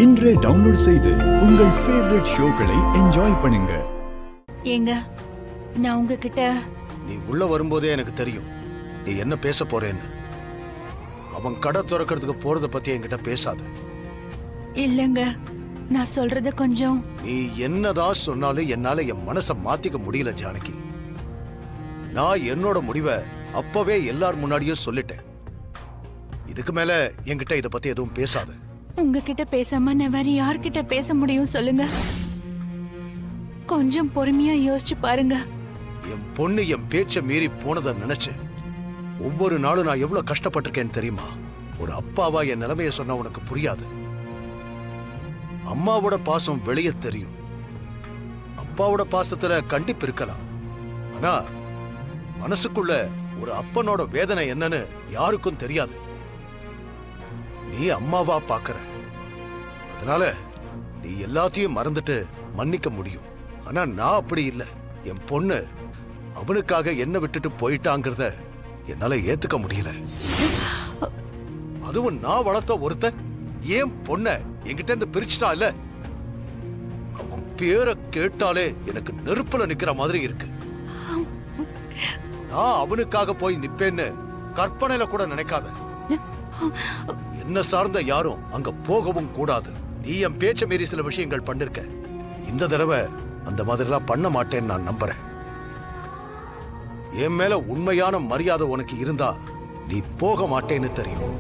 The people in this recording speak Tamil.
இன்றே டவுன்லோட் செய்து உங்கள் ஃபேவரட் ஷோக்களை என்ஜாய் பண்ணுங்க. ஏங்க, நான் உங்ககிட்ட நீ உள்ள வரும்போதே எனக்கு தெரியும் நீ என்ன பேச போறேன்னு. அவன் கடை திறக்கிறதுக்கு போறத பத்தி என்கிட்ட பேசாத. இல்லங்க, நான் சொல்றத கொஞ்சம். நீ என்னதான் சொன்னாலும் என்னால என் மனசை மாத்திக்க முடியல ஜானகி. நான் என்னோட முடிவை அப்பவே எல்லார் முன்னாடியும் சொல்லிட்டேன். இதுக்கு மேல என்கிட்ட இத பத்தி எதுவும் பேசாத. உங்ககிட்ட பேசாம நான் வேற யார்கிட்ட பேச முடியும் சொல்லுங்க? கொஞ்சம் பொறுமையா யோசிச்சு பாருங்க. என் பொண்ணு என் பேச்ச மீறி போனதை நினைச்சு ஒவ்வொரு நாளும் நான் எவ்வளவு கஷ்டப்பட்டிருக்கேன்னு தெரியுமா? ஒரு அப்பாவா என் நிலைமைய சொன்னா உனக்கு புரியாது. அம்மாவோட பாசம் வெளியே தெரியும், அப்பாவோட பாசத்துல கண்டிப்பு இருக்கலாம். ஆனா மனசுக்குள்ள ஒரு அப்பனோட வேதனை என்னன்னு யாருக்கும் தெரியாது. நீ அம்மாவா பாக்குற, அதனால நீ எல்லாத்தையும் மறந்துட்டு மன்னிக்க முடியும். ஆனா நான் அப்படி இல்லை. என் பொண்ணு அவனுக்காக என்ன விட்டுட்டு போயிட்டாங்கிறத என்னால ஏத்துக்க முடியல. அதுவும் நான் வளர்த்த ஒருத்த ஏன் பொண்ண என்கிட்ட இருந்து பிரிச்சுட்டா இல்ல. அவன் பேரை கேட்டாலே எனக்கு நெருப்புல நிக்கிற மாதிரி இருக்கு. நான் அவனுக்காக போய் நிப்பேன்னு கற்பனையில கூட நினைக்காத. என்ன சார்ந்த யாரும் அங்க போகவும் கூடாது. நீ என் பேச்ச மீறி சில விஷயங்கள் பண்ணிருக்க. இந்த தடவை அந்த மாதிரிலாம் பண்ண மாட்டேன்னு நான் நம்புறேன். என் மேல உண்மையான மரியாதை உனக்கு இருந்தா நீ போக மாட்டேன்னு தெரியும்.